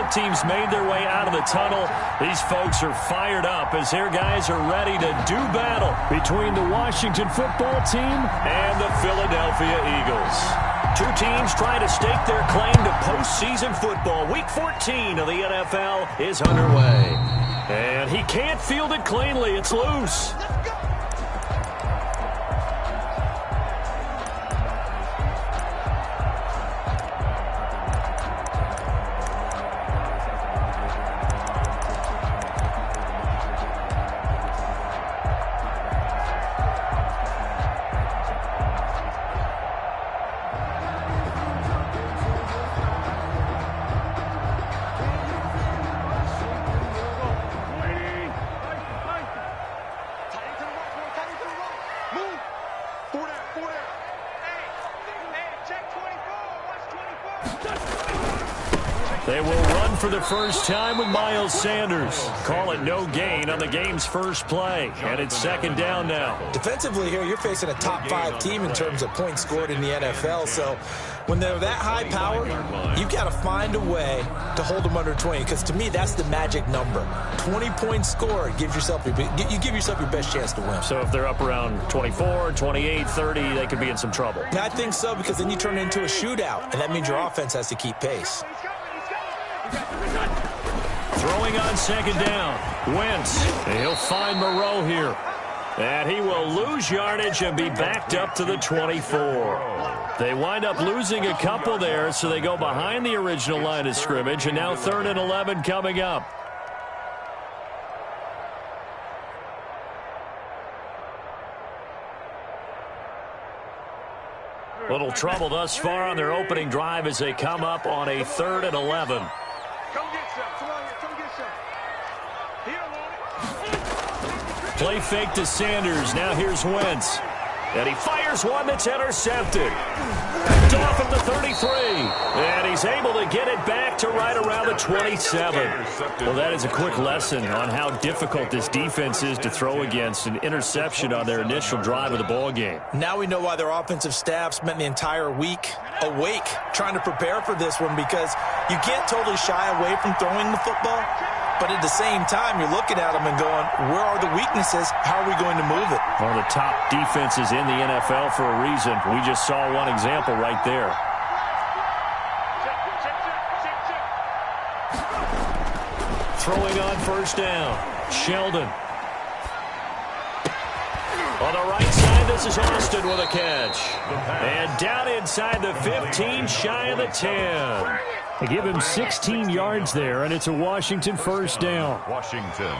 both teams made their way out of the tunnel. These folks are fired up as their guys are ready to do battle between the Washington football team and the Philadelphia Eagles. Two teams trying to stake their claim to postseason football. Week 14 of the NFL is underway. And he can't field it cleanly. It's loose. They will run for the first time with Miles Sanders. Call it no gain on the game's first play. And it's second down now. Defensively here, you're facing a top 5 team in terms of points scored in the NFL. So when they're that high power, you've got to find a way to hold them under 20. Because to me, that's the magic number. 20 points scored, you give yourself your best chance to win. So if they're up around 24, 28, 30, they could be in some trouble. I think so, because then you turn it into a shootout. And that means your offense has to keep pace. Throwing on second down. Wentz. He'll find Moreau here. And he will lose yardage and be backed up to the 24. They wind up losing a couple there, so they go behind the original line of scrimmage. And now 3rd and 11 coming up. Little trouble thus far on their opening drive as they come up on a 3rd and 11. Play fake to Sanders. Now here's Wentz. And he fires one that's intercepted. Backed off at the 33. And he's able to get it back to right around the 27. Well, that is a quick lesson on how difficult this defense is to throw against. An interception on their initial drive of the ball game. Now we know why their offensive staff spent the entire week awake trying to prepare for this one, because you can't totally shy away from throwing the football. But at the same time, you're looking at them and going, where are the weaknesses? How are we going to move it? One of the top defenses in the NFL for a reason. We just saw one example right there. Throwing on first down. Sheldon. On the right side, this is Austin with a catch. And down inside the 15, shy of the 10. They give him 16 yards there, and it's a Washington first down. Washington.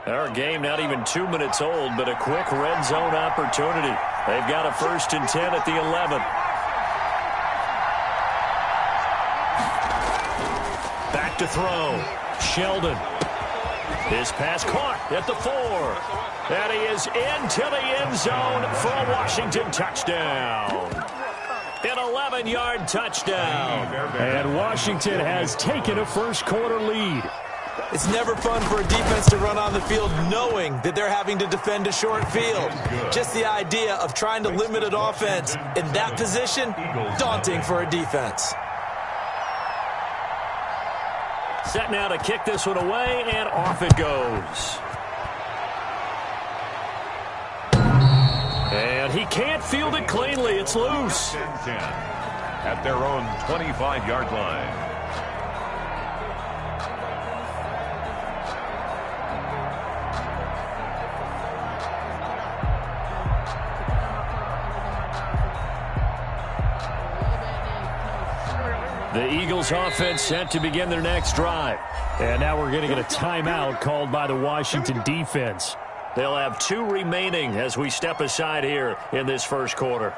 Our game not even 2 minutes old, but a quick red zone opportunity. They've got a 1st and 10 at the 11. Back to throw. Sheldon. His pass caught at the 4. And he is into the end zone for a Washington touchdown. An 11-yard touchdown. And Washington has taken a first-quarter lead. It's never fun for a defense to run on the field knowing that they're having to defend a short field. Just the idea of trying to limit an offense in that position, daunting for a defense. Set now to kick this one away, and off it goes. And he can't field it cleanly. It's loose. 10 at their own 25-yard line. The Eagles offense set to begin their next drive. And now we're going to get a timeout called by the Washington defense. They'll have 2 remaining as we step aside here in this first quarter.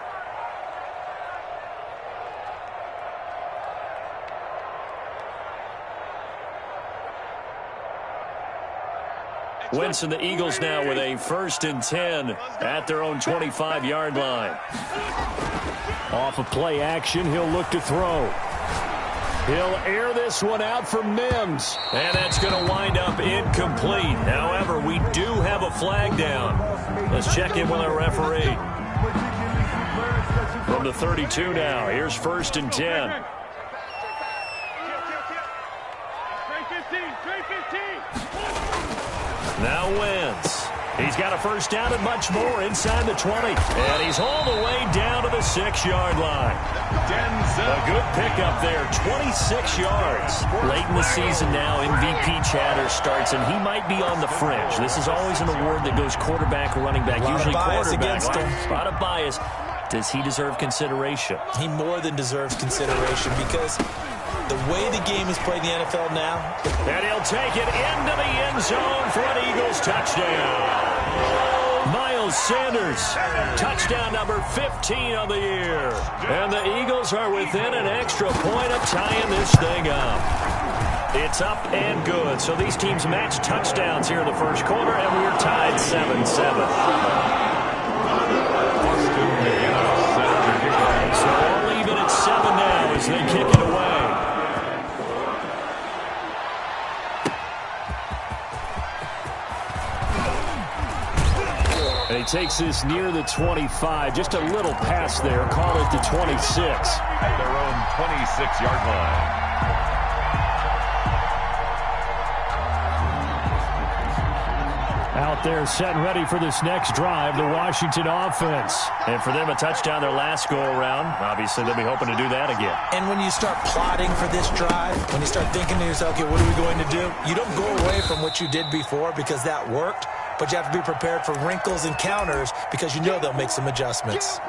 Wentz and the Eagles now with a 1st and 10 at their own 25-yard line. Off of play action, he'll look to throw. He'll air this one out for Mims. And that's going to wind up incomplete. However, we do have a flag down. Let's check in with our referee. From the 32 now, here's 1st and 10. Now wins. He's got a first down and much more inside the 20. And he's all the way down to the 6-yard line. A good pickup there, 26 yards. Late in the season now, MVP chatter starts, and he might be on the fringe. This is always an award that goes quarterback or running back, usually quarterback. A lot of bias. Does he deserve consideration? He more than deserves consideration because the way the game is played in the NFL now. And he'll take it into the end zone for an Eagles touchdown. Miles Sanders, touchdown number 15 on the year. And the Eagles are within an extra point of tying this thing up. It's up and good. So these teams match touchdowns here in the first quarter, and we're tied 7-7. So all even at 7 now as they kick it away. And he takes this near the 25. Just a little pass there. Call it the 26. At their own 26-yard line. Out there set and ready for this next drive, the Washington offense. And for them, a touchdown their last go-around. Obviously, they'll be hoping to do that again. And when you start plotting for this drive, when you start thinking to yourself, okay, what are we going to do? You don't go away from what you did before because that worked, but you have to be prepared for wrinkles and counters because you know they'll make some adjustments.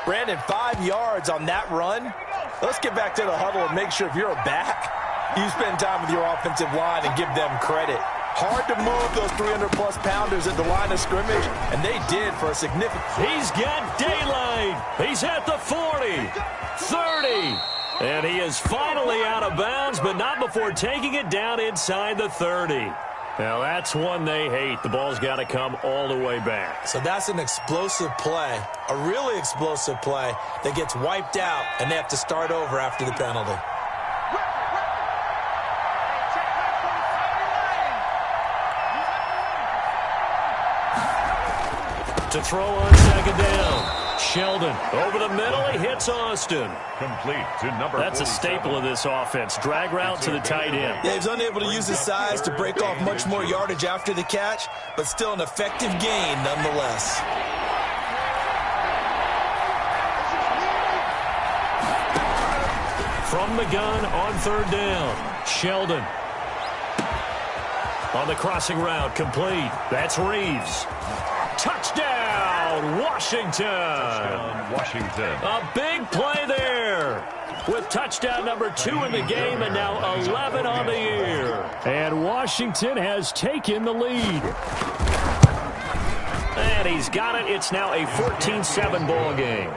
Brandon, 5 yards on that run. Let's get back to the huddle and make sure if you're a back, you spend time with your offensive line and give them credit. Hard to move those 300-plus pounders at the line of scrimmage, and they did for a significant... He's got daylight. He's at the 40, 30, and he is finally out of bounds, but not before taking it down inside the 30. Now, that's one they hate. The ball's got to come all the way back. So that's an explosive play, a really explosive play that gets wiped out, and they have to start over after the penalty. To throw on second down. Sheldon over the middle. He hits Austin. Complete to number 47. That's a staple of this offense. Drag route to the tight end. Yeah, he's unable to use his size to break off much more yardage after the catch, but still an effective gain nonetheless. From the gun on third down. Sheldon. On the crossing route, complete. That's Reeves. Touchdown, Washington. Touchdown, Washington. A big play there with touchdown number 2 in the game and now 11 on the year. And Washington has taken the lead. And he's got it. It's now a 14-7 ball game.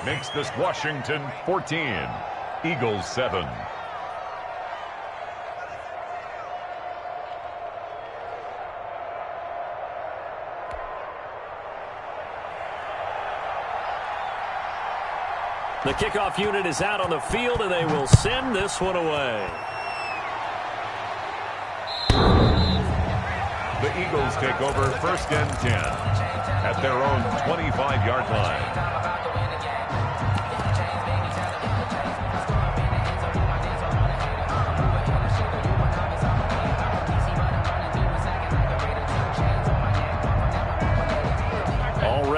Makes this Washington 14, Eagles 7. The kickoff unit is out on the field, and they will send this one away. The Eagles take over 1st and 10 at their own 25-yard line.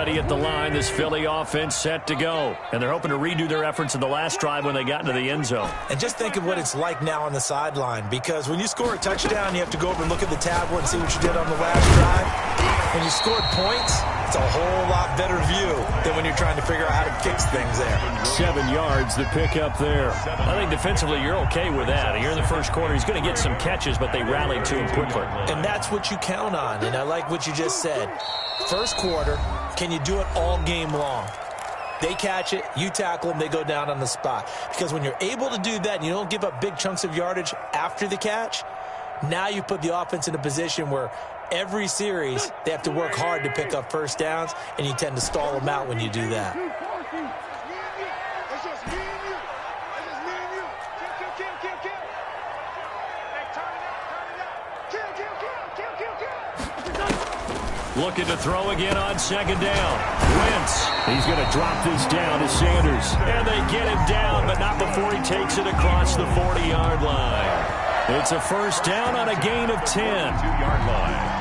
At the line, this Philly offense set to go. And they're hoping to redo their efforts in the last drive when they got into the end zone. And just think of what it's like now on the sideline, because when you score a touchdown, you have to go over and look at the tablet and see what you did on the last drive. When you scored points, it's a whole lot better view than when you're trying to figure out how to fix things there. 7 yards, the pickup there. I think defensively you're okay with that. Here in the first quarter, he's going to get some catches, but they rallied to him quickly. And that's what you count on, and I like what you just said. First quarter, can you do it all game long? They catch it, you tackle them, they go down on the spot. Because when you're able to do that and you don't give up big chunks of yardage after the catch, now you put the offense in a position where every series they have to work hard to pick up first downs, and you tend to stall them out when you do that. Looking to throw again on second down. Wentz. He's going to drop this down to Sanders. And they get him down, but not before he takes it across the 40-yard line. It's a first down on a gain of 10. 2-yard line.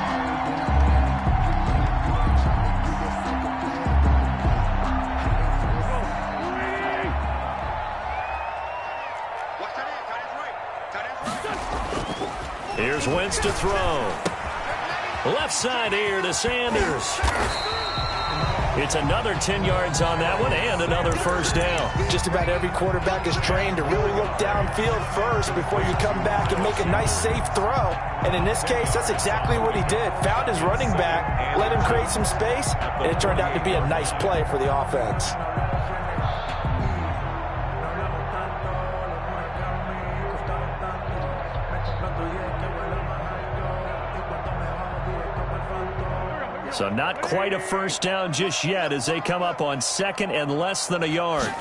Here's Wentz to throw. Left side here to Sanders. It's another 10 yards on that one and another first down. Just about every quarterback is trained to really look downfield first before you come back and make a nice, safe throw. And in this case, that's exactly what he did. Found his running back, let him create some space, and it turned out to be a nice play for the offense. So not quite a first down just yet as they come up on second and less than a yard.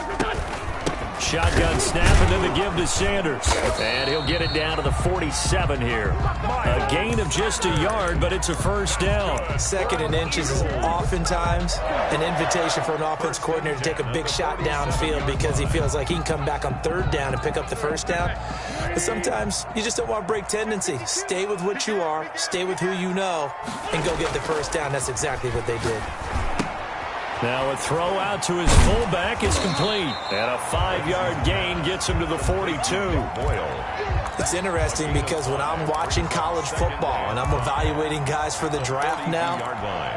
Shotgun snap and then the give to Sanders. And he'll get it down to the 47 here. A gain of just a yard, but it's a first down. Second and inches is oftentimes an invitation for an offense coordinator to take a big shot downfield because he feels like he can come back on third down and pick up the first down. But sometimes you just don't want to break tendency. Stay with what you are, stay with who you know, and go get the first down. That's exactly what they did. Now a throw out to his fullback is complete. And a 5-yard gain gets him to the 42. It's interesting because when I'm watching college football and I'm evaluating guys for the draft now,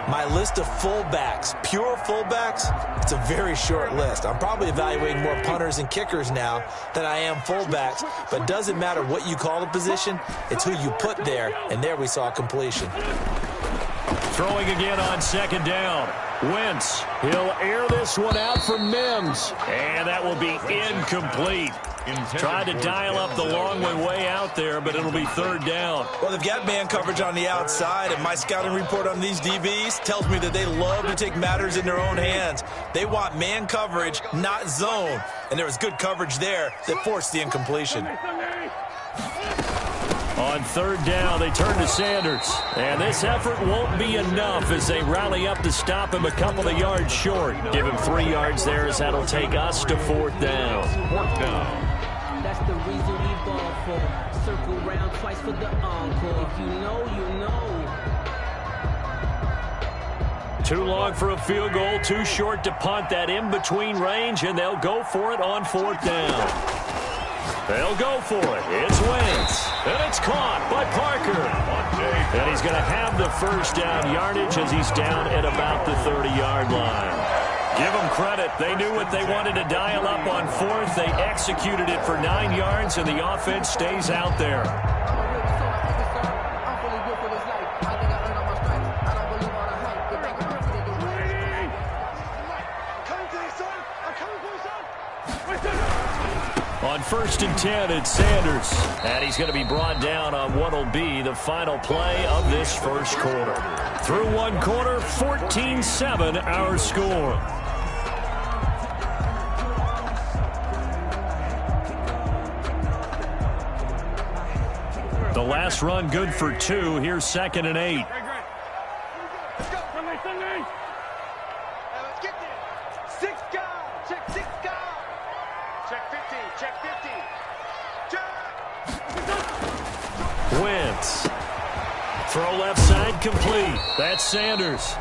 my list of fullbacks, pure fullbacks, it's a very short list. I'm probably evaluating more punters and kickers now than I am fullbacks. But it doesn't matter what you call the position, it's who you put there. And there we saw completion. Throwing again on second down. Wentz, he'll air this one out for Mims. And that will be incomplete. Tried to dial up the long way out there, but it'll be third down. Well, they've got man coverage on the outside, and my scouting report on these DBs tells me that they love to take matters in their own hands. They want man coverage, not zone. And there was good coverage there that forced the incompletion. On third down, they turn to Sanders. And this effort won't be enough as they rally up to stop him a couple of yards short. Give him 3 yards there as that'll take us to fourth down. Fourth down. That's the reason we ball for. Circle round twice for the encore. If you know, you know. Too long for a field goal, too short to punt. That in-between range, and they'll go for it on fourth down. They'll go for it. It's Wentz. And it's caught by Parker. And he's going to have the first down yardage as he's down at about the 30-yard line. Give them credit. They knew what they wanted to dial up on fourth. They executed it for 9 yards, and the offense stays out there. On first and 10, it's Sanders. And he's going to be brought down on what will be the final play of this first quarter. Through one quarter, 14-7 our score. The last run good for 2. Here's second and 8. Wentz. Throw left side complete. That's Sanders.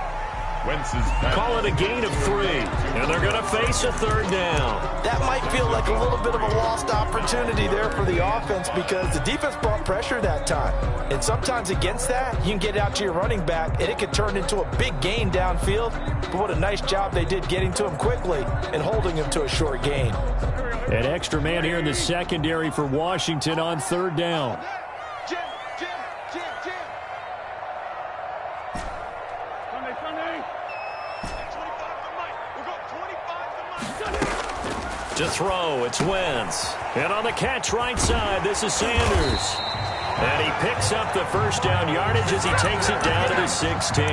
Wentz is back. Call it a gain of 3. And they're going to face a third down. That might feel like a little bit of a lost opportunity there for the offense because the defense brought pressure that time. And sometimes against that, you can get out to your running back, and it could turn into a big gain downfield. But what a nice job they did getting to him quickly and holding him to a short gain. An extra man here in the secondary for Washington on third down. To throw, it's Wentz. And on the catch right side, this is Sanders. And he picks up the first down yardage as he takes it down to the 16.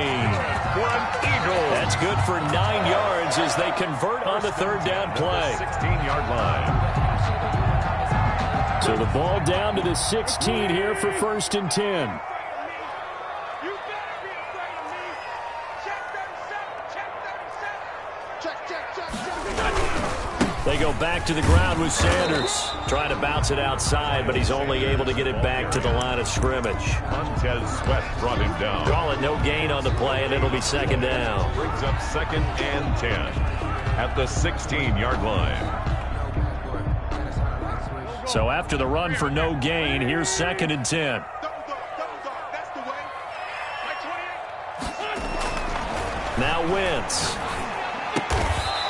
That's good for 9 yards as they convert on the third down play. 16-yard line. So the ball down to the 16 here for first and 10. They go go back to the ground with Sanders. Trying to bounce it outside, but he's only able to get it back to the line of scrimmage. Montez Sweat brought him down. Call it no gain on the play, and it'll be second down. Brings up 2nd and 10 at the 16-yard line. So after the run for no gain, here's 2nd and 10. Now Wentz.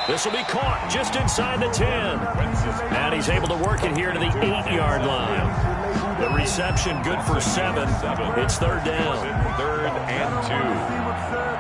This will be caught just inside the 10. And he's able to work it here to the 8-yard line. The reception good for 7. It's 3rd down. 3rd and 2.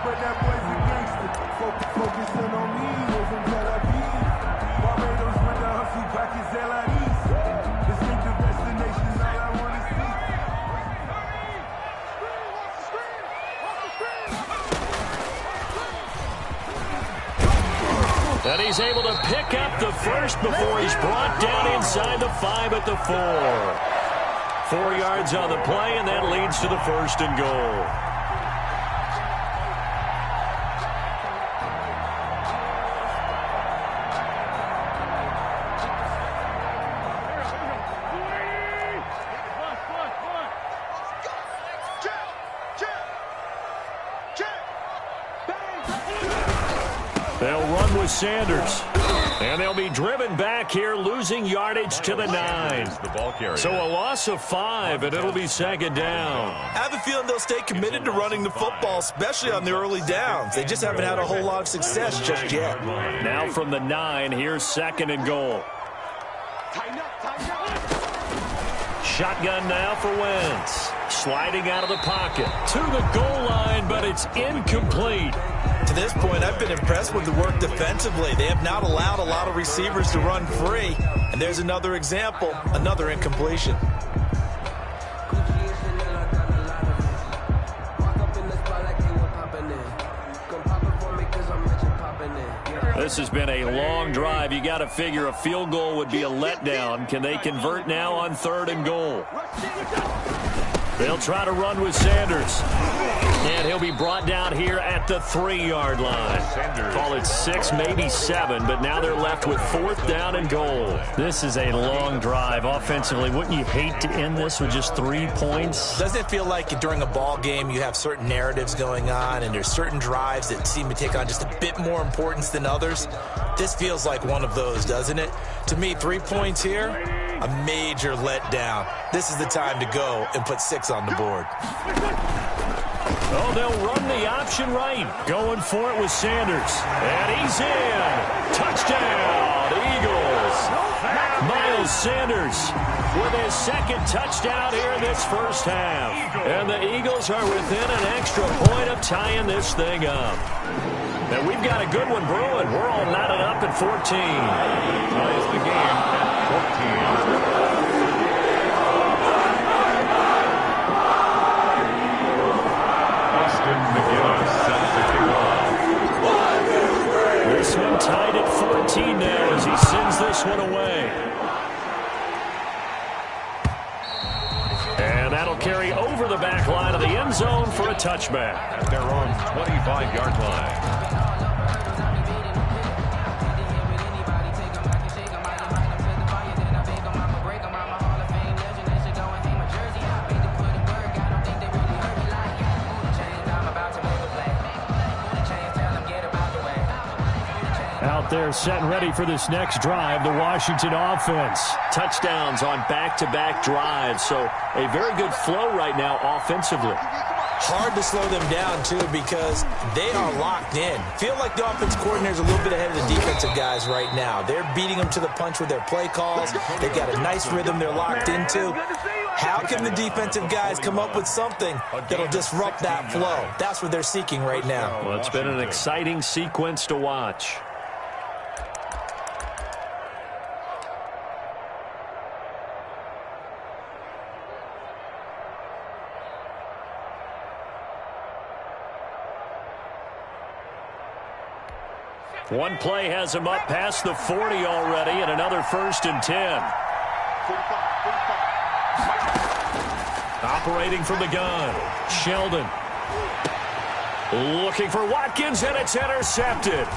And he's able to pick up the first before he's brought down inside the 5 at the 4. 4 yards on the play, and that leads to the 1st and goal. They'll run with Sanders. And they'll be driven back here, losing yardage to the 9. The ball carrier. So a loss of 5, and it'll be 2nd down. I have a feeling they'll stay committed to running the football, especially on the early downs. They just haven't had a whole lot of success just yet. Now from the 9, here's 2nd and goal. Shotgun now for Wentz. Sliding out of the pocket to the goal line, but it's incomplete. To this point, I've been impressed with the work defensively. They have not allowed a lot of receivers to run free. And there's another example, another incompletion. This has been a long drive. You got to figure a field goal would be a letdown. Can they convert now on 3rd and goal? They'll try to run with Sanders. And he'll be brought down here at the 3-yard line. Call it 6, maybe 7, but now they're left with 4th down and goal. This is a long drive offensively. Wouldn't you hate to end this with just 3 points? Doesn't it feel like during a ball game you have certain narratives going on and there's certain drives that seem to take on just a bit more importance than others? This feels like one of those, doesn't it? To me, 3 points here, a major letdown. This is the time to go and put 6 on the board. Oh, they'll run the option right. Going for it with Sanders. And he's in. Touchdown, Eagles. Miles Sanders with his 2nd touchdown here in this first half. And the Eagles are within an extra point of tying this thing up. And we've got a good one brewing. We're all knotted up at 14. Ties the game at 14. This one tied at 14 now as he sends this one away. And that'll carry over the back line of the end zone for a touchback. At their own 25-yard line. Out there set and ready for this next drive, the Washington offense. Touchdowns on back-to-back drives, so a very good flow right now offensively. Hard to slow them down, too, because they are locked in. Feel like the offense coordinator's a little bit ahead of the defensive guys right now. They're beating them to the punch with their play calls. They've got a nice rhythm they're locked into. How can the defensive guys come up with something that'll disrupt that flow? That's what they're seeking right now. Well, it's been an exciting sequence to watch. One play has him up past the 40 already, and another 1st and 10. Operating from the gun, Sheldon. Looking for Watkins, and it's intercepted.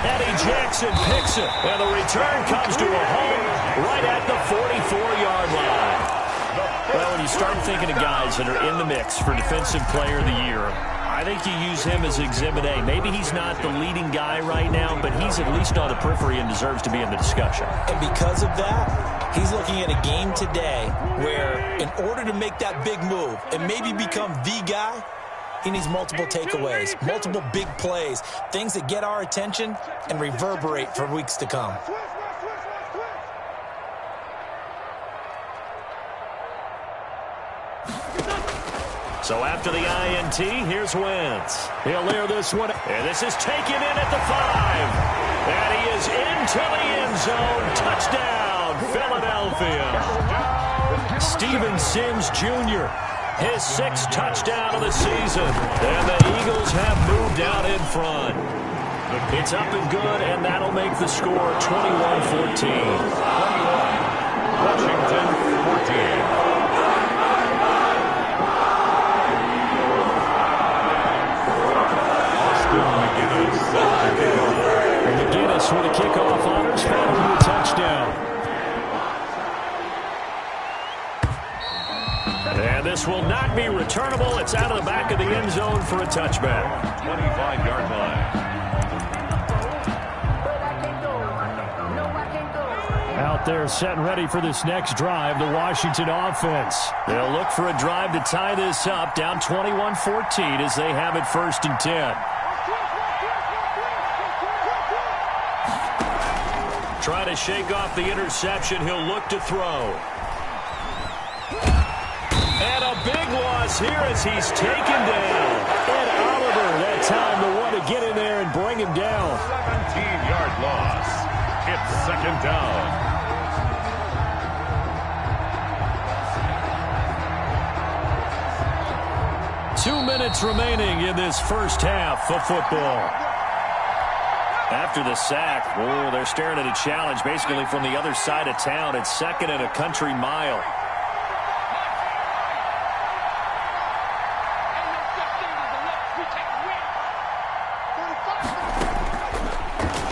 Eddie Jackson picks it, and the return comes to a home right at the 44-yard line. Well, when you start thinking of guys that are in the mix for Defensive Player of the Year, I think you use him as Exhibit A. Maybe he's not the leading guy right now, but he's at least on the periphery and deserves to be in the discussion. And because of that, he's looking at a game today where in order to make that big move and maybe become the guy, he needs multiple takeaways, multiple big plays, things that get our attention and reverberate for weeks to come. So after the INT, here's Wentz. He'll air this one, and this is taken in at the 5. And he is into the end zone. Touchdown, Philadelphia. Steven Sims Jr., his 6th touchdown of the season. And the Eagles have moved out in front. It's up and good, and that'll make the score 21-14. Washington 14. McGinnis with a kickoff honors, followed with a touchdown. And this will not be returnable. It's out of the back of the end zone for a touchback. 25-yard line. Out there set and ready for this next drive, the Washington offense. They'll look for a drive to tie this up, down 21-14 as they have it 1st and 10. Try to shake off the interception. He'll look to throw. And a big loss here as he's taken down. Ed Oliver that time the one to get in there and bring him down. 17-yard loss. It's 2nd down. Two minutes remaining in this first half of football. After the sack, they're staring at a challenge basically from the other side of town. It's 2nd and a country mile.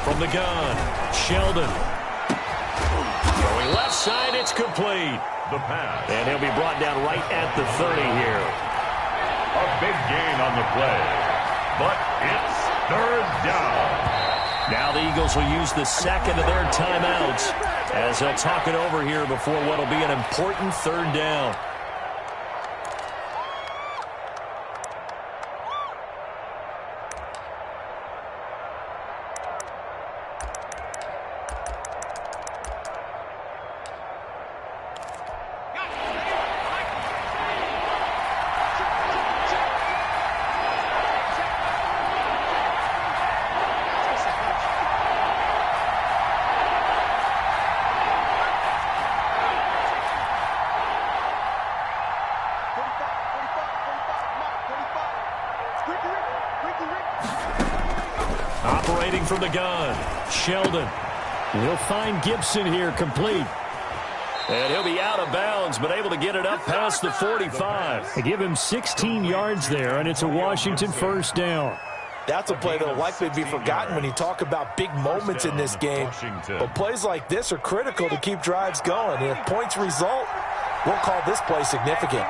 From the gun, Sheldon. Going left side, it's complete. The pass. And he'll be brought down right at the 30 here. A big gain on the play. But it's 3rd down. Now the Eagles will use the 2nd of their timeouts as they'll talk it over here before what will be an important 3rd down. Operating from the gun, Sheldon. He'll find Gibson here complete. And he'll be out of bounds, but able to get it up past the 45. They give him 16 yards there, and it's a Washington 1st down. That's a play that will likely be forgotten when you talk about big moments in this game. But plays like this are critical to keep drives going. And if points result, we'll call this play significant.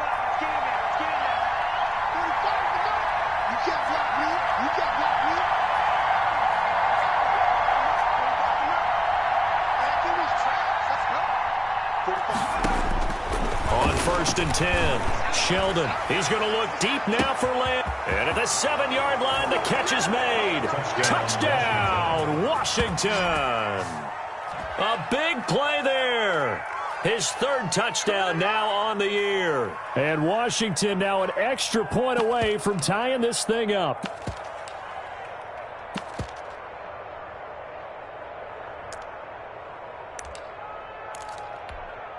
On 1st and 10, Sheldon. He's going to look deep now for Lamb. And at the 7-yard line, the catch is made. Touchdown, Washington. A big play there. His 3rd touchdown now on the year. And Washington now an extra point away from tying this thing up.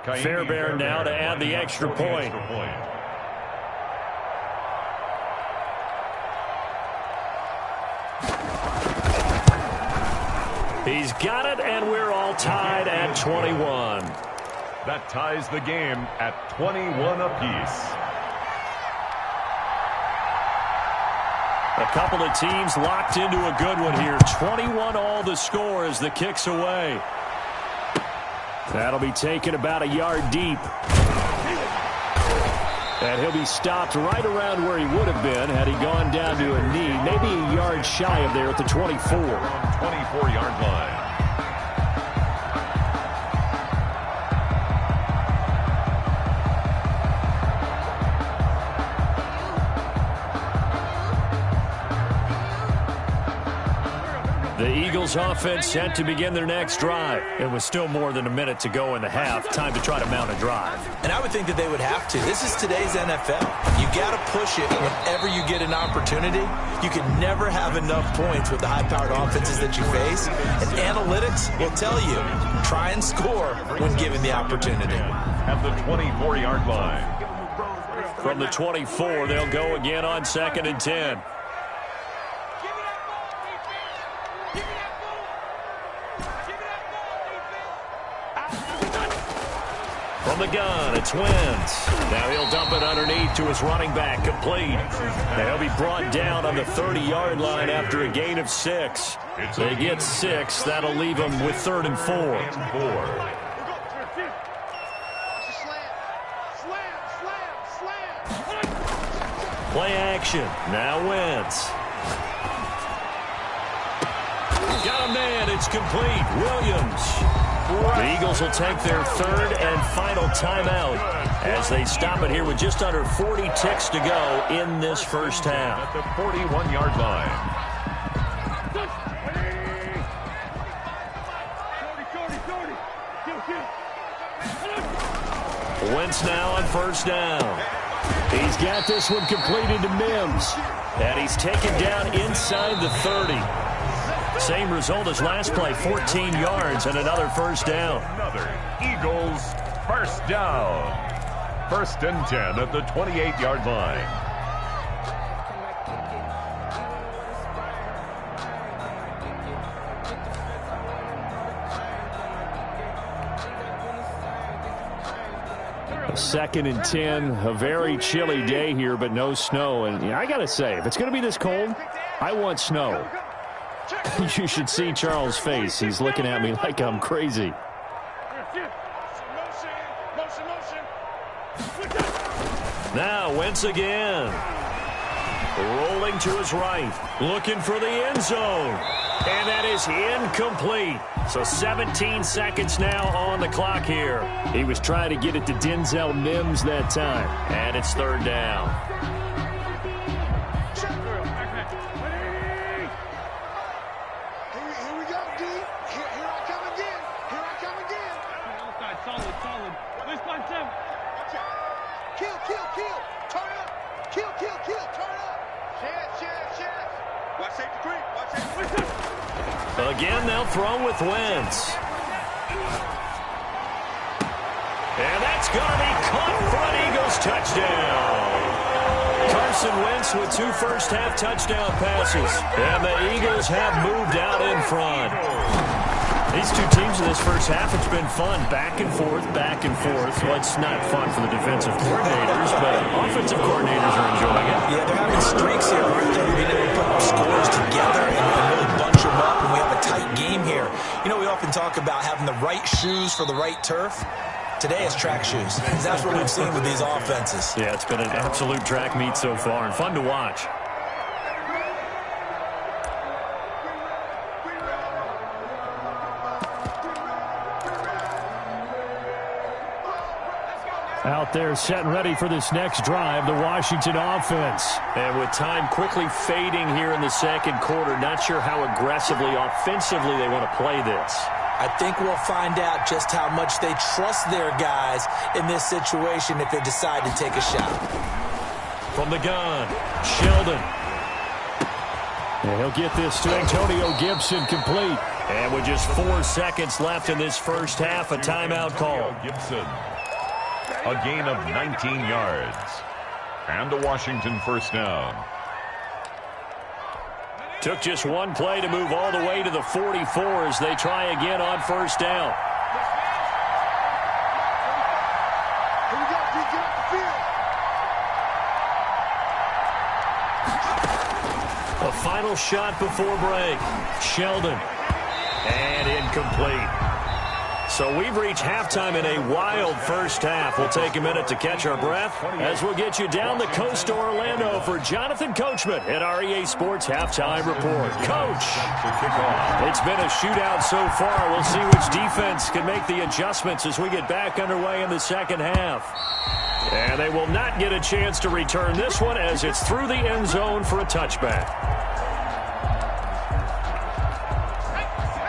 Fairbairn now to add the extra point. He's got it, and we're all tied at 21. That ties the game at 21 apiece. A couple of teams locked into a good one here. 21 all the score as the kick's away. That'll be taken about a yard deep. And he'll be stopped right around where he would have been had he gone down to a knee. Maybe a yard shy of there at the 24. 24-yard line. The Eagles offense set to begin their next drive. It was still more than a minute to go in the half. Time to try to mount a drive. And I would think that they would have to. This is today's NFL. You got to push it whenever you get an opportunity. You can never have enough points with the high-powered offenses that you face. And analytics will tell you, try and score when given the opportunity. At the 24-yard line. From the 24, they'll go again on 2nd and 10. From the gun, it's Wentz. Now he'll dump it underneath to his running back, complete. Now he'll be brought down on the 30-yard line after a gain of 6. They get 6. That'll leave them with 3rd and 4. Play action. Now Wentz. Got a man. It's complete. Williams. The Eagles will take their 3rd and final timeout as they stop it here with just under 40 ticks to go in this first half. At the 41-yard line. Wentz now on 1st down. He's got this one completed to Mims. And he's taken down inside the 30. Same result as last play, 14 yards and another 1st down. Another Eagles 1st down. 1st and 10 at the 28-yard line. Second and 10, a very chilly day here, but no snow. And I got to say, if it's going to be this cold, I want snow. You should see Charles' face. He's looking at me like I'm crazy. Now Wentz again. Rolling to his right. Looking for the end zone. And that is incomplete. So 17 seconds now on the clock here. He was trying to get it to Denzel Mims that time. And it's 3rd down. Again, they'll throw with Wentz. And that's going to be caught for an Eagles touchdown. Carson Wentz with 2 first-half touchdown passes. And the Eagles have moved out in front. These two teams in this first half, it's been fun. Back and forth, back and forth. Well, it's not fun for the defensive coordinators, but offensive coordinators are enjoying it. Yeah, they're having streaks here, aren't they? Being able to put scores together and really bunch them up, and we have a tight game here. You know, we often talk about having the right shoes for the right turf. Today is track shoes. That's what we've seen with these offenses. Yeah, it's been an absolute track meet so far, and fun to watch. Out there set and ready for this next drive, the Washington offense. And with time quickly fading here in the second quarter, not sure how aggressively, offensively they want to play this. I think we'll find out just how much they trust their guys in this situation if they decide to take a shot. From the gun, Sheldon. And he'll get this to Antonio Gibson complete. And with just 4 seconds left in this first half, a timeout call. Gibson. A gain of 19 yards. And a Washington 1st down. Took just one play to move all the way to the 44 as they try again on 1st down. The final shot before break. Sheldon. And incomplete. So we've reached halftime in a wild first half. We'll take a minute to catch our breath as we'll get you down the coast to Orlando for Jonathan Coachman at our EA Sports Halftime Report. Coach, it's been a shootout so far. We'll see which defense can make the adjustments as we get back underway in the second half. And they will not get a chance to return this one as it's through the end zone for a touchback.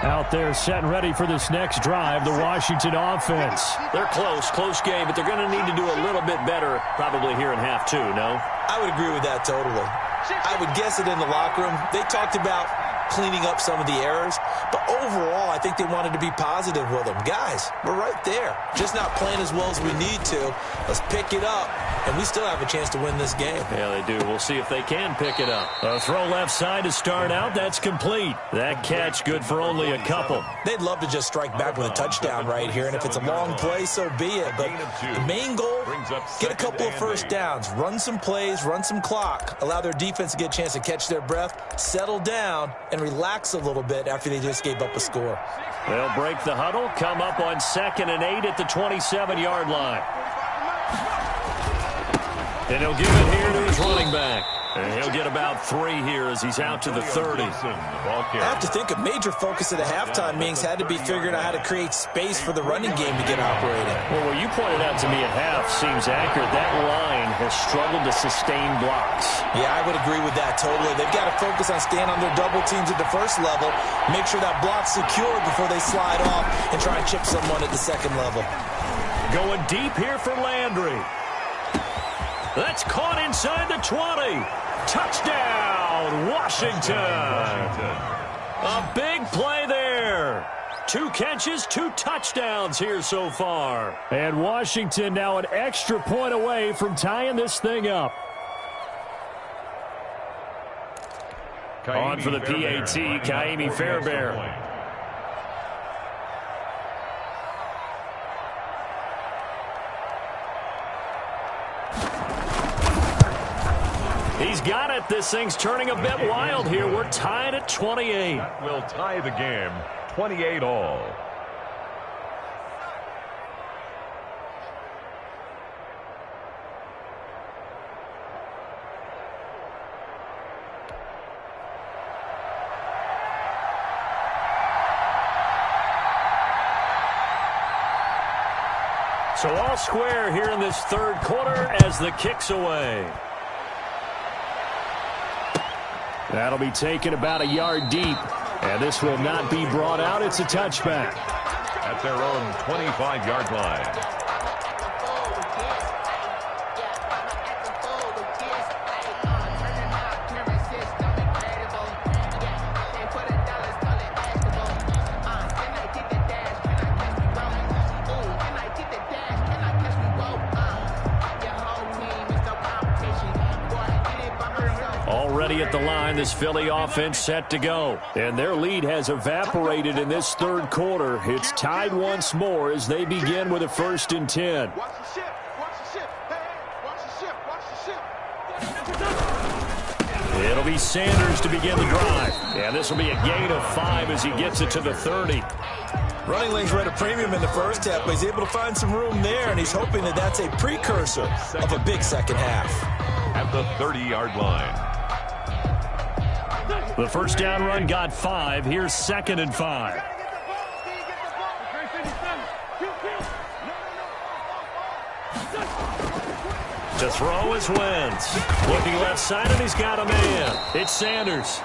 Out there set and ready for this next drive, the Washington offense. They're close game, but they're going to need to do a little bit better probably here in half two, no? I would agree with that totally. I would guess it in the locker room. They talked about cleaning up some of the errors, but overall, I think they wanted to be positive with them. Guys, we're right there. Just not playing as well as we need to. Let's pick it up, and we still have a chance to win this game. Yeah, they do. We'll see if they can pick it up. A throw left side to start out. That's complete. That catch good for only a couple. They'd love to just strike back with a touchdown right here, and if it's a long play, so be it. But the main goal, get a couple of first downs, run some plays, run some clock, allow their defense to get a chance to catch their breath, settle down, and relax a little bit after they just gave up a score. They'll break the huddle, come up on 2nd and 8 at the 27-yard line. And he'll give it here to his running back. And he'll get about 3 here as he's out to the 30. I have to think a major focus of the halftime meetings had to be figuring out how to create space for the running game to get operating. Well, what you pointed out to me at half seems accurate. That line has struggled to sustain blocks. Yeah, I would agree with that totally. They've got to focus on staying on their double teams at the first level, make sure that block's secured before they slide off and try and chip someone at the second level. Going deep here for Landry. That's caught inside the 20. Touchdown, Washington. A big play there. 2 catches, 2 touchdowns here so far. And Washington now an extra point away from tying this thing up. On for the PAT, Kaimi Fairbairn. He's got it. This thing's turning a bit wild here. We're tied at 28. That will tie the game, 28 all. So all square here in this third quarter as the kick's away. That'll be taken about a yard deep. And this will not be brought out. It's a touchback. At their own 25-yard line. At the line, this Philly offense set to go. And their lead has evaporated in this third quarter. It's tied once more as they begin with a 1st and 10. It'll be Sanders to begin the drive. And this will be a gain of 5 as he gets it to the 30. Running lanes were at a premium in the first half, but he's able to find some room there, and he's hoping that that's a precursor of a big second half. At the 30-yard line. The first down run got 5. Here's 2nd and 5. To throw is Wentz. Looking left side, and he's got a man. It's Sanders.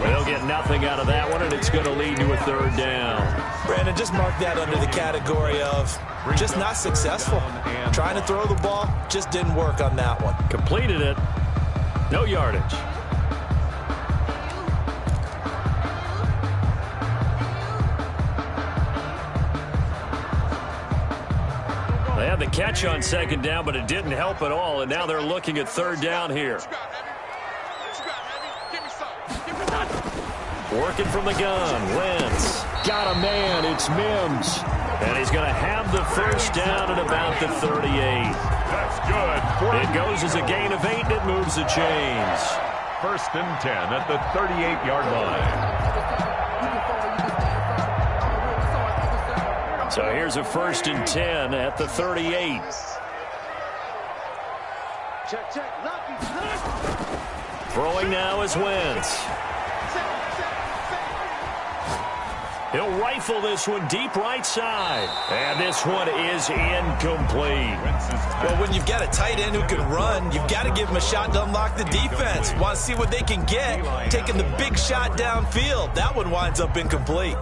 They'll get nothing out of that one, and it's going to lead to a 3rd down. Brandon, just mark that under the category of just not successful. Trying to throw the ball, just didn't work on that one. Completed it. No yardage. They had the catch on 2nd down, but it didn't help at all, and now they're looking at 3rd down here. Working from the gun, Wentz. Got a man, it's Mims. And he's going to have the first down at about the 38. That's good. It goes as a gain of 8, and it moves the chains. First and 10 at the 38-yard line. So here's a first and 10 at the 38. Throwing now is Wentz. He'll rifle this one deep right side. And this one is incomplete. Well, when you've got a tight end who can run, you've got to give him a shot to unlock the defense. Want to see what they can get, taking the big shot downfield. That one winds up incomplete.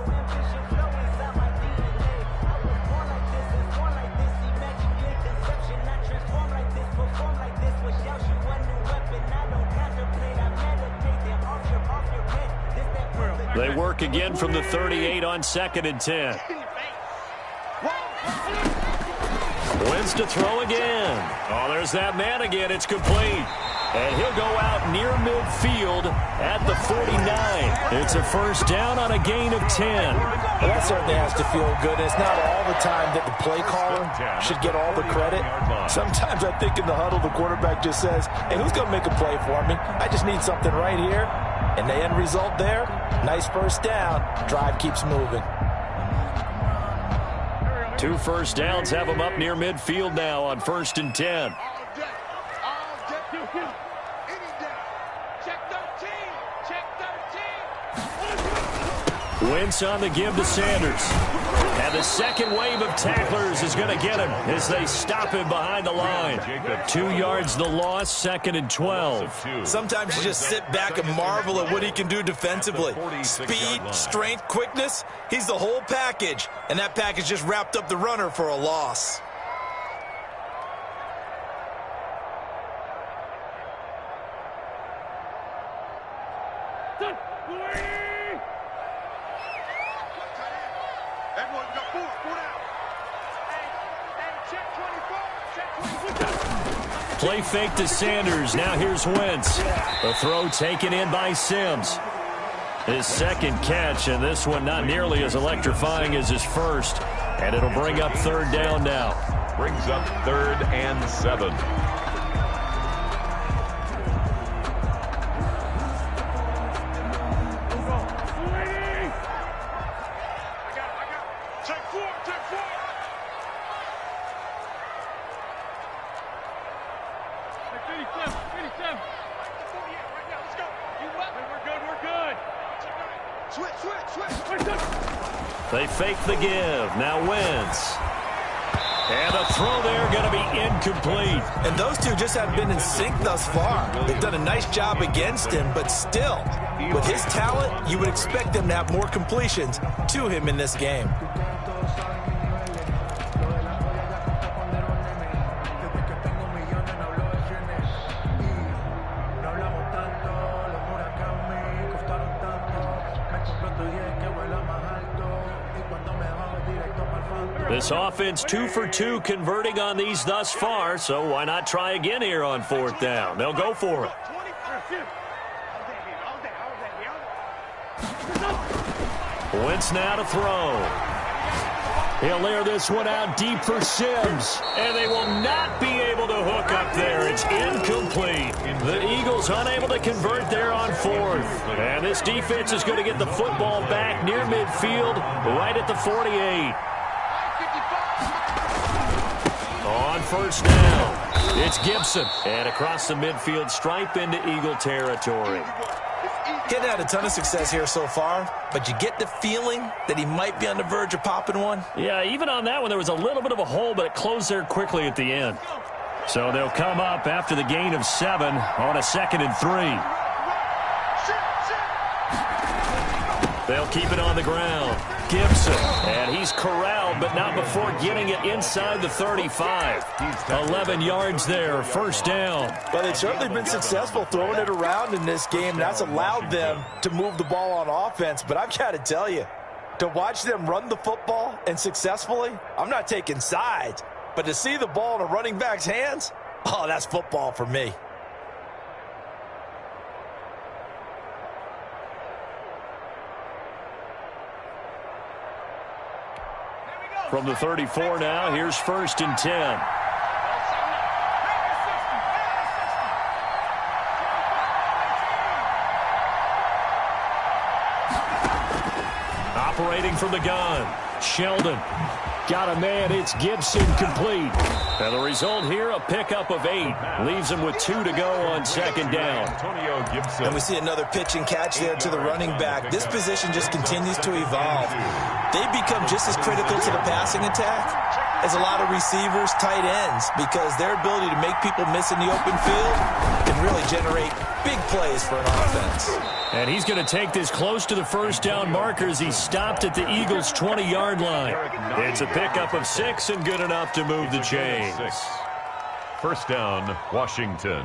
They work again from the 38 on 2nd and 10. Wins to throw again. Oh, there's that man again. It's complete. And he'll go out near midfield at the 49. It's a first down on a gain of 10. Well, that certainly has to feel good. It's not all the time that the play caller should get all the credit. Sometimes I think in the huddle, the quarterback just says, hey, who's going to make a play for me? I just need something right here. And the end result there, nice first down. Drive keeps moving. 2 first downs have them up near midfield now on 1st and 10. Wentz on the give to Sanders. And the second wave of tacklers is going to get him as they stop him behind the line. 2 yards the loss, 2nd and 12. Sometimes you just sit back and marvel at what he can do defensively. Speed, strength, quickness, he's the whole package. And that package just wrapped up the runner for a loss. Play fake to Sanders. Now here's Wentz. The throw taken in by Sims. His second catch, and this one not nearly as electrifying as his first. And it'll bring up 3rd down now. Brings up 3rd and 7. They fake the give. Now Wentz. And a throw there going to be incomplete. And those two just haven't been in sync thus far. They've done a nice job against him, but still, with his talent, you would expect them to have more completions to him in this game. This offense 2 for 2 converting on these thus far, so why not try again here on 4th down? They'll go for it. Wentz now to throw. He'll air this one out deep for Sims, and they will not be able to hook up there. It's incomplete. The Eagles unable to convert there on 4th. And this defense is going to get the football back near midfield, right at the 48. On 1st down, it's Gibson. And across the midfield stripe into Eagle territory. Getting had a ton of success here so far, but you get the feeling that he might be on the verge of popping one. Yeah, even on that one, there was a little bit of a hole, but it closed there quickly at the end. So they'll come up after the gain of 7 on a 2nd and 3. They'll keep it on the ground. Gibson, and he's corralled, but not before getting it inside the 35. 11 yards there, 1st down. Well, they've certainly been successful throwing it around in this game. That's allowed them to move the ball on offense. But I've got to tell you, to watch them run the football and successfully, I'm not taking sides, but to see the ball in a running back's hands, oh, that's football for me. From the 34 now, here's 1st and 10. operating from the gun. Sheldon. Got a man. It's Gibson complete. And the result here, a pickup of 8. Leaves him with 2 to go on second down. And we see another pitch and catch there to the running back. This position just continues to evolve. They become just as critical to the passing attack as a lot of receivers, tight ends, because their ability to make people miss in the open field can really generate big plays for an offense. And he's going to take this close to the first down markers. He stopped at the Eagles' 20-yard line. It's a pickup of 6 and good enough to move the chains. First down, Washington.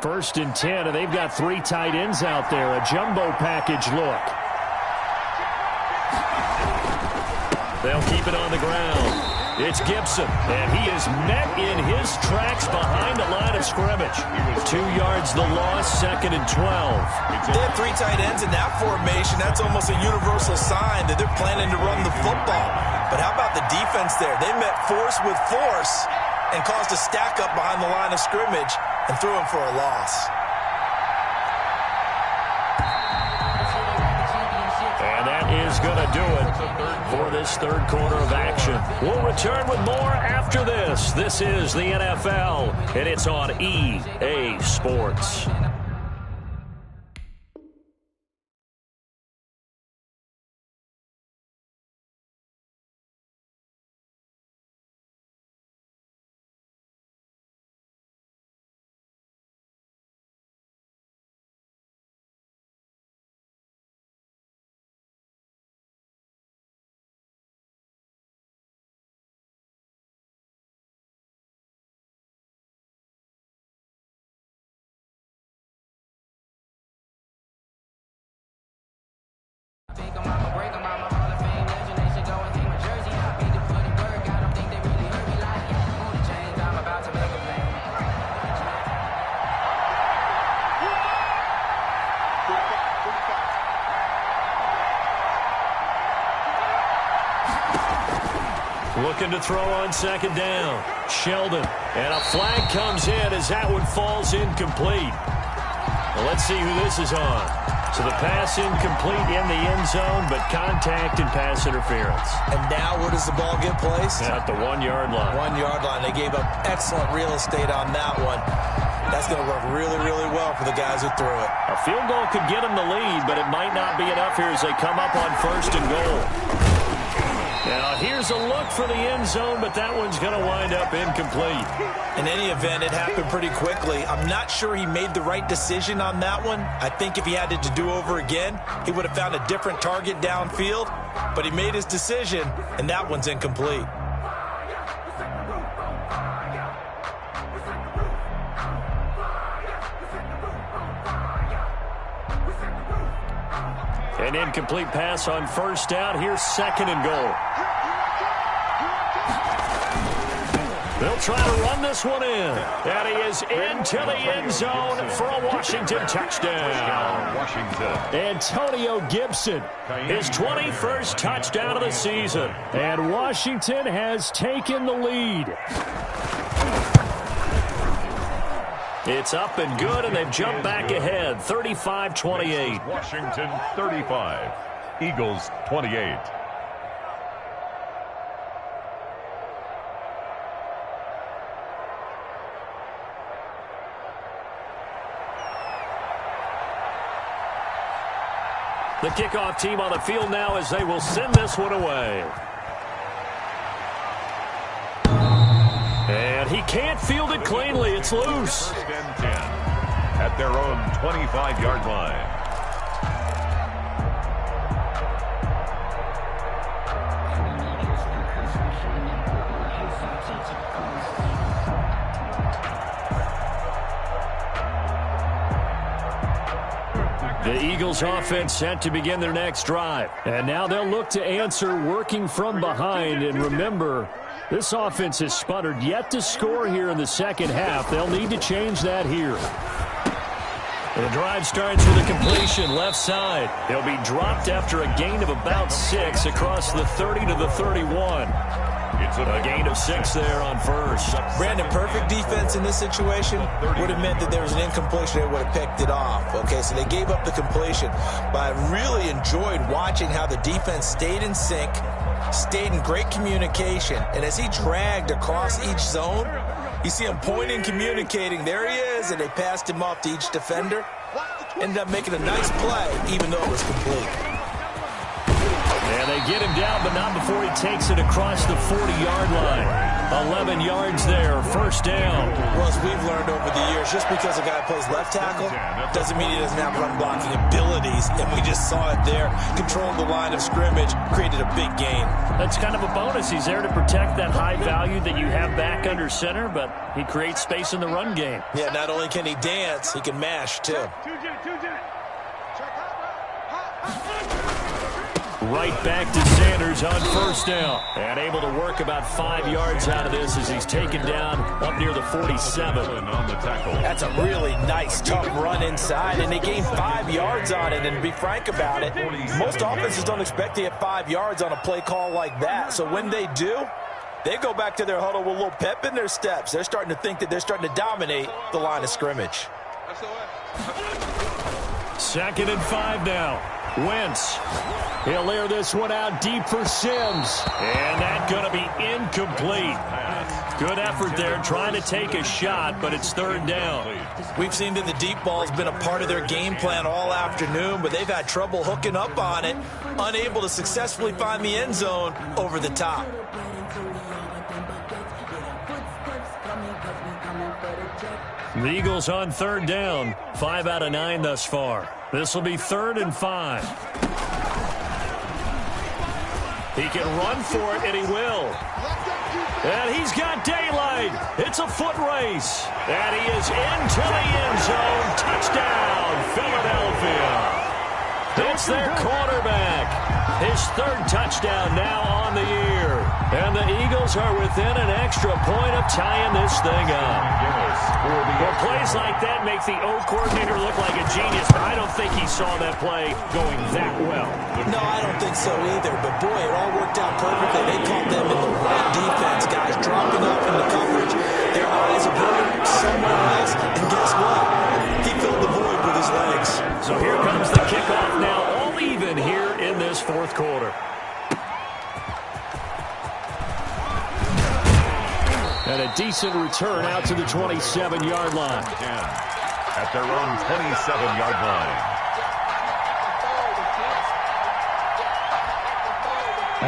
First and 10, and they've got 3 tight ends out there. A jumbo package look. They'll keep it on the ground. It's Gibson, and he is met in his tracks behind the line of scrimmage. 2 yards the loss, second and 12. They have 3 tight ends in that formation. That's almost a universal sign that they're planning to run the football. But how about the defense there? They met force with force and caused a stack up behind the line of scrimmage and threw him for a loss. And that is going to do it for this third quarter of action. We'll return with more after this. This is the NFL, and it's on EA Sports. Looking to throw on second down. Sheldon. And a flag comes in as that one falls incomplete. Well, let's see who this is on. So the pass incomplete in the end zone, but contact and pass interference. And now where does the ball get placed? At the 1-yard line. 1-yard line. They gave up excellent real estate on that one. That's going to work really, really well for the guys who threw it. A field goal could get them the lead, but it might not be enough here as they come up on first and goal. Now here's a look for the end zone, but that one's going to wind up incomplete. In any event, it happened pretty quickly. I'm not sure he made the right decision on that one. I think if he had it to do over again, he would have found a different target downfield. But he made his decision, and that one's incomplete. An incomplete pass on first down. Here's second and goal. They'll try to run this one in. And he is into the end zone for a Washington touchdown. Antonio Gibson, his 21st touchdown of the season. And Washington has taken the lead. It's up and good, and they've jumped back ahead, 35-28. Washington 35, Eagles 28. The kickoff team on the field now as they will send this one away. And he can't field it cleanly. It's loose. First and 10 at their own 25-yard line. The Eagles offense set to begin their next drive. And now they'll look to answer working from behind. And remember, this offense has sputtered yet to score here in the second half. They'll need to change that here. The drive starts with a completion left side. He'll be dropped after a gain of about 6 across the 30 to the 31. It's a gain of 6 there on first. Brandon, perfect defense in this situation would have meant that there was an incompletion. They would have picked it off. Okay, so they gave up the completion. But I really enjoyed watching how the defense stayed in sync, stayed in great communication. And as he dragged across each zone, you see him pointing, communicating. There he is, and they passed him off to each defender. Ended up making a nice play, even though it was complete. And they get him down, but not before he takes it across the 40-yard line. 11 yards there, first down. Well, as we've learned over the years, just because a guy plays left tackle doesn't mean he doesn't have run blocking abilities. And we just saw it there. Controlled the line of scrimmage, created a big gain. That's kind of a bonus. He's there to protect that high value that you have back under center, but he creates space in the run game. Yeah, not only can he dance, he can mash, too. Right back to Sanders on first down. And able to work about 5 yards out of this as he's taken down up near the 47. On the tackle. That's a really nice, tough run inside, and they gained 5 yards on it. And to be frank about it, most offenses don't expect to get 5 yards on a play call like that. So when they do, they go back to their huddle with a little pep in their steps. They're starting to think that they're starting to dominate the line of scrimmage. 2nd and 5 now. Wentz. He'll air this one out deep for Sims. And that's going to be incomplete. Good effort there trying to take a shot, but it's 3rd down. We've seen that the deep ball has been a part of their game plan all afternoon, but they've had trouble hooking up on it, unable to successfully find the end zone over the top. The Eagles on 3rd down. 5 out of 9 thus far. This will be 3rd and 5. He can run for it, and he will. And he's got daylight. It's a foot race. And he is into the end zone. Touchdown, Philadelphia. It's their quarterback. His 3rd touchdown now on the year. And the Eagles are within an extra point of tying this thing up. Well, plays like that make the O coordinator look like a genius, but I don't think he saw that play going that well. No, I don't think so either, but boy, it all worked out perfectly. They caught them in the right defense, guys dropping off into coverage. Their eyes are burning somewhere else, and guess what? He filled the void with his legs. So here comes the kickoff now, all even here in this 4th quarter. And a decent return out to the 27-yard line. At their own 27-yard line.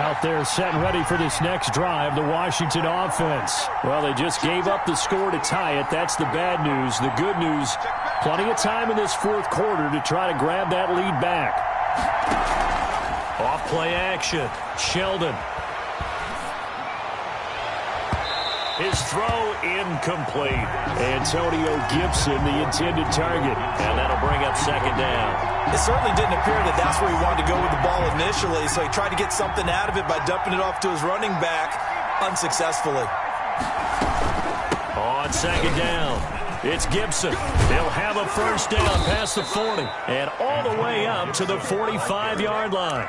Out there set and ready for this next drive, the Washington offense. Well, they just gave up the score to tie it. That's the bad news. The good news, plenty of time in this 4th quarter to try to grab that lead back. Off play action. Sheldon. His throw incomplete. Antonio Gibson, the intended target. And that'll bring up 2nd down. It certainly didn't appear that that's where he wanted to go with the ball initially, so he tried to get something out of it by dumping it off to his running back unsuccessfully. On 2nd down, it's Gibson. He'll have a first down past the 40 and all the way up to the 45-yard line.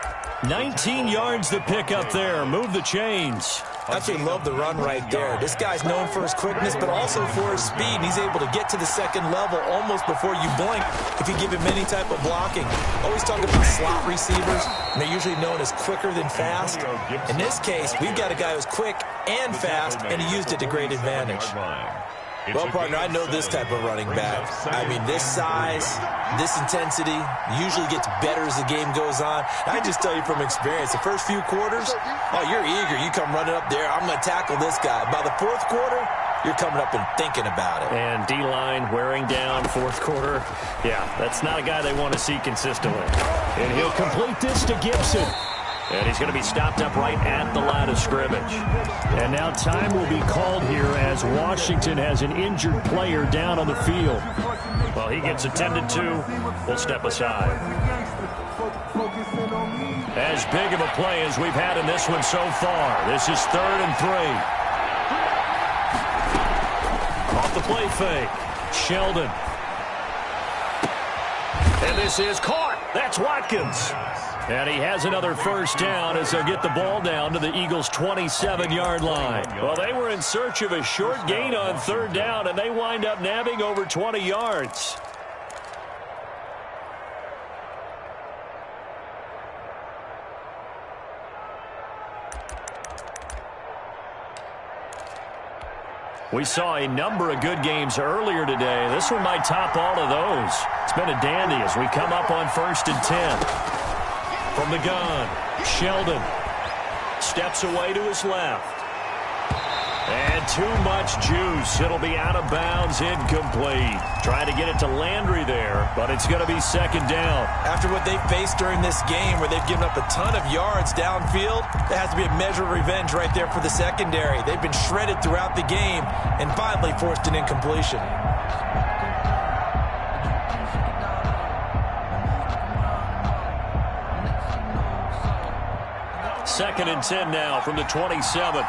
19 yards to pick up there. Move the chains. I actually love the run right there. This guy's known for his quickness, but also for his speed. He's able to get to the 2nd level almost before you blink if you give him any type of blocking. Always talk about slot receivers, and they're usually known as quicker than fast. In this case, we've got a guy who's quick and fast, and he used it to great advantage. Well, partner, I know this type of running back. I mean, this size, this intensity usually gets better as the game goes on. I just tell you from experience, the first few quarters, oh, you're eager. You come running up there, I'm going to tackle this guy. By the 4th quarter, you're coming up and thinking about it. And D-line wearing down 4th quarter. Yeah, that's not a guy they want to see consistently. And he'll complete this to Gibson. And he's going to be stopped up right at the line of scrimmage. And now time will be called here as Washington has an injured player down on the field. Well, he gets attended to. We'll step aside. As big of a play as we've had in this one so far. This is 3rd and 3. Off the play fake. Sheldon. And this is caught. That's Watkins. And he has another first down as they'll get the ball down to the Eagles' 27-yard line. Well, they were in search of a short gain on third down, and they wind up nabbing over 20 yards. We saw a number of good games earlier today. This one might top all of those. It's been a dandy as we come up on 1st and 10. From the gun, Sheldon steps away to his left. And too much juice. It'll be out of bounds, incomplete. Trying to get it to Landry there, but it's going to be second down. After what they faced during this game where they've given up a ton of yards downfield, there has to be a measure of revenge right there for the secondary. They've been shredded throughout the game and finally forced an incompletion. Second and 10 now from the 27.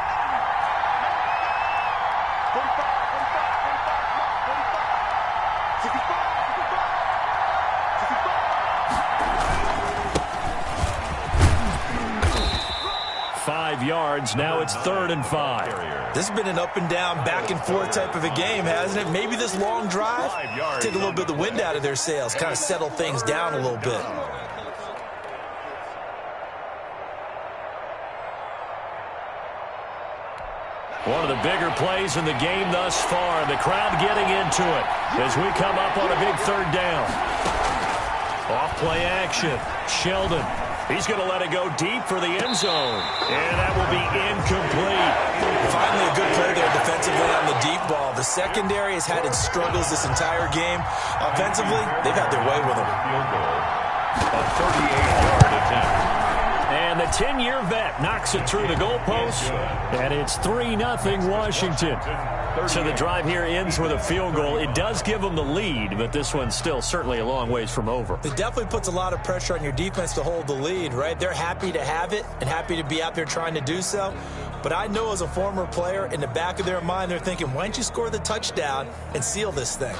5 yards. Now it's 3rd and 5. This has been an up and down, back and forth type of a game, hasn't it? Maybe this long drive, take a little bit of the wind out of their sails, kind of settle things down a little bit. One of the bigger plays in the game thus far. The crowd getting into it as we come up on a big third down. Off play action. Sheldon. He's going to let it go deep for the end zone. And that will be incomplete. Finally a good play there defensively on the deep ball. The secondary has had its struggles this entire game. Offensively, they've had their way with them. A 38-yard attempt. And the 10-year vet knocks it through the goalpost. And it's 3-0 Washington. So the drive here ends with a field goal. It does give them the lead, but this one's still certainly a long ways from over. It definitely puts a lot of pressure on your defense to hold the lead, right? They're happy to have it and happy to be out there trying to do so. But I know as a former player, in the back of their mind, they're thinking, why don't you score the touchdown and seal this thing?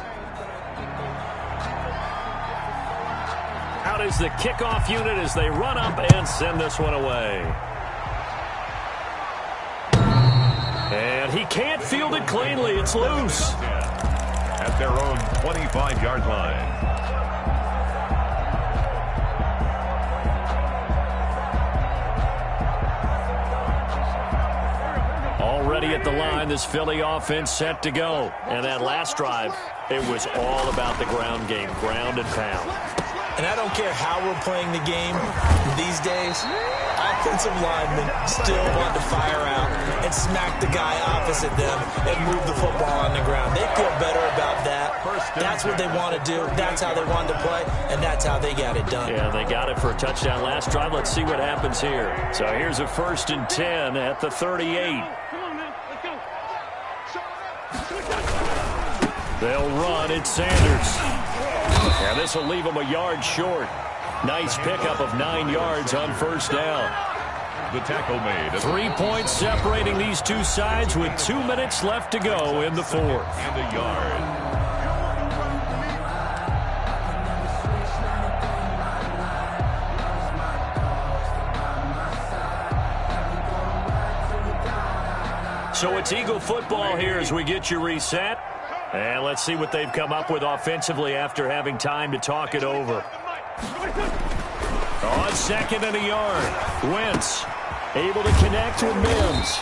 Out is the kickoff unit as they run up and send this one away. And he can't field it cleanly. It's loose. At their own 25-yard line. Already at the line, this Philly offense set to go. And that last drive, it was all about the ground game, ground and pound. And I don't care how we're playing the game these days, offensive linemen still want to fire out and smack the guy opposite them and move the football on the ground. They feel better about that. That's what they want to do. That's how they want to play, and that's how they got it done. Yeah, they got it for a touchdown last drive. Let's see what happens here. So here's a 1st and 10 at the 38. They'll run. It's Sanders. And this will leave them a yard short. Nice pickup of 9 yards on first down. The tackle made. 3 points separating these two sides with 2 minutes left to go in the fourth. And a yard. So it's Eagle football here as we get you reset. And let's see what they've come up with offensively after having time to talk it over. On 2nd and a yard, Wentz able to connect with Mims.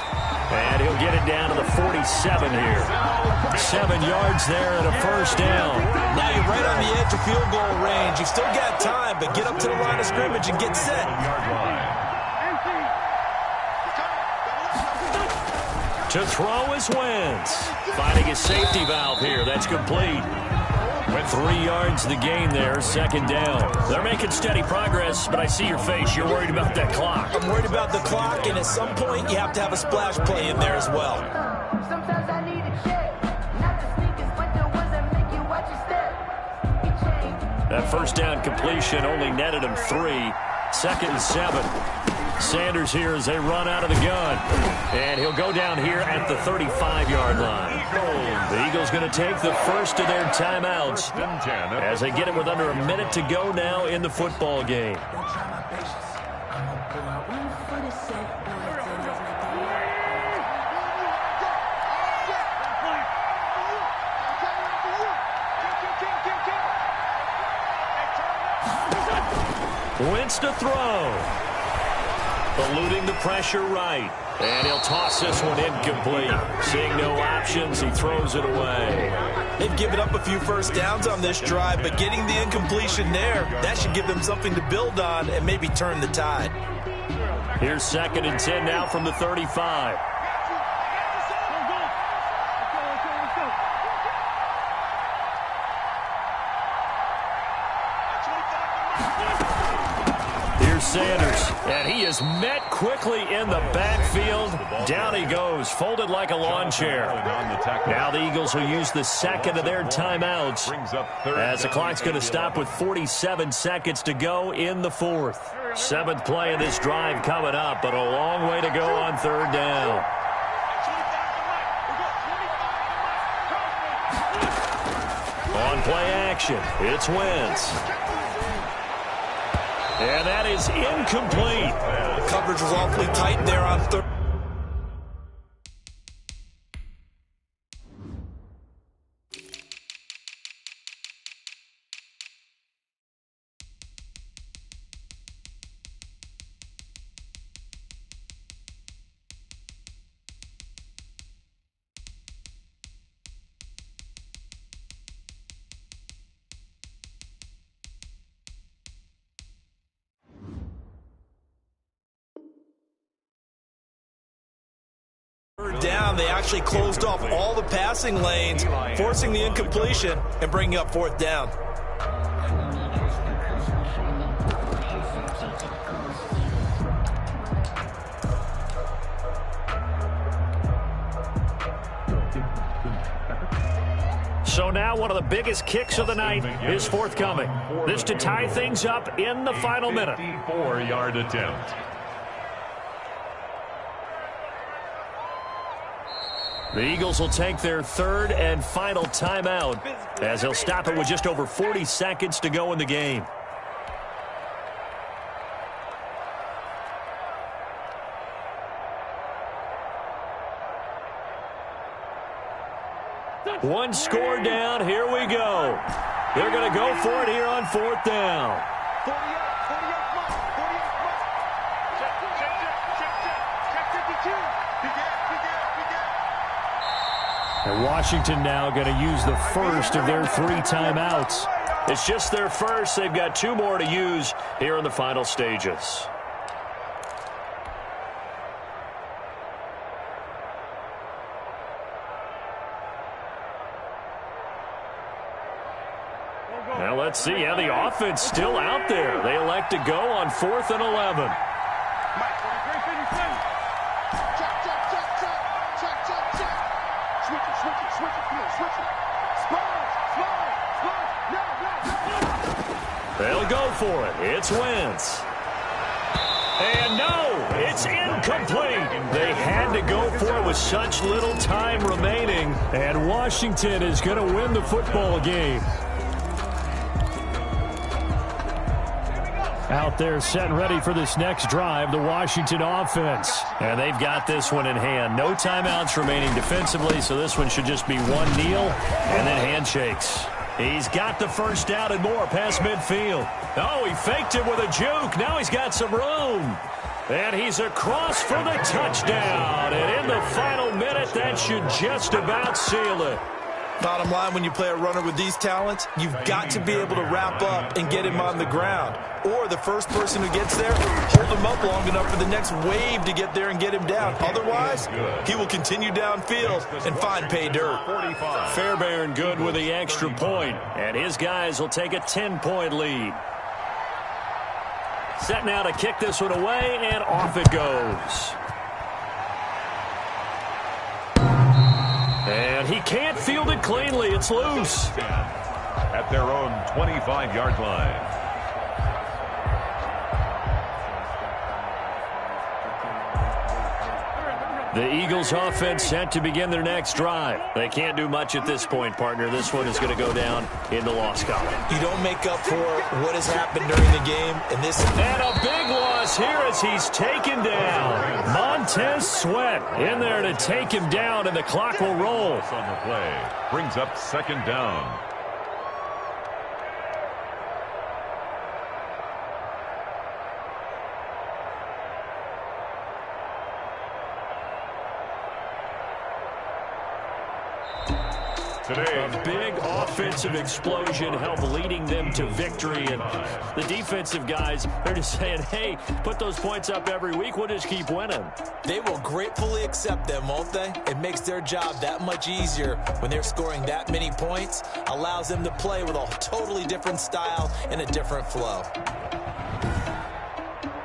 And he'll get it down to the 47 here. 7 yards there and a first down. Now you're right on the edge of field goal range. You've still got time, but get up to the line of scrimmage and get set. To throw is Wentz. Finding his safety valve here. That's complete. Went 3 yards the gain there. 2nd down. They're making steady progress, but I see your face. You're worried about that clock. I'm worried about the clock, and at some point you have to have a splash play in there as well. Sometimes I need a check. Not the sneakers, but the ones that make you watch your step. That first down completion only netted him 3. 2nd and 7. Sanders here as they run out of the gun. And he'll go down here at the 35-yard line. The Eagles going to take the first of their timeouts as they get it with under a minute to go now in the football game. Wentz to throw. Eluding the pressure right. And he'll toss this one incomplete. Seeing no options, he throws it away. They've given up a few first downs on this drive, but getting the incompletion there, that should give them something to build on and maybe turn the tide. Here's 2nd and 10 now from the 35. Sanders, and he is met quickly in the backfield. Down he goes, folded like a lawn chair. Now the Eagles will use the second of their timeouts as the clock's going to stop with 47 seconds to go in the fourth. 7th play of this drive coming up, but a long way to go on 3rd down. On play action, it's Wentz. And that is incomplete. Coverage was awfully tight there on 3rd. Down, they actually closed off all the passing lanes, forcing the incompletion and bringing up 4th down. So now one of the biggest kicks of the night is forthcoming. This to tie things up in the final minute. 54-yard attempt. The Eagles will take their 3rd and final timeout as they'll stop it with just over 40 seconds to go in the game. One score down. Here we go. They're going to go for it here on 4th down. And Washington now going to use the first of their 3 timeouts. It's just their first. They've got 2 more to use here in the final stages. Now let's see. Yeah, the offense still out there. They elect to go on 4th and 11. They'll go for it. It's Wentz. And no, it's incomplete. They had to go for it with such little time remaining. And Washington is going to win the football game. Out there set and ready for this next drive, the Washington offense. And they've got this one in hand. No timeouts remaining defensively, so this one should just be one kneel and then handshakes. He's got the first down and more past midfield. Oh, he faked it with a juke. Now he's got some room. And he's across for the touchdown. And in the final minute, that should just about seal it. Bottom line, when you play a runner with these talents, you've got to be able to wrap up and get him on the ground. Or the first person who gets there, hold him up long enough for the next wave to get there and get him down. Otherwise, he will continue downfield and find pay dirt. Fairbairn good with the extra point, and his guys will take a 10-point lead. Set now to kick this one away, and off it goes. And he can't field it cleanly. It's loose. At their own 25-yard line. The Eagles offense set to begin their next drive. They can't do much at this point, partner. This one is going to go down in the loss column. You don't make up for what has happened during the game. And a big loss here as he's taken down. Montez Sweat in there to take him down, and the clock will roll. On the play. Brings up second down. A big offensive explosion helped leading them to victory. And the defensive guys, they're just saying, hey, put those points up every week. We'll just keep winning. They will gratefully accept them, won't they? It makes their job that much easier when they're scoring that many points. Allows them to play with a totally different style and a different flow.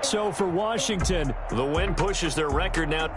So for Washington, the win pushes their record now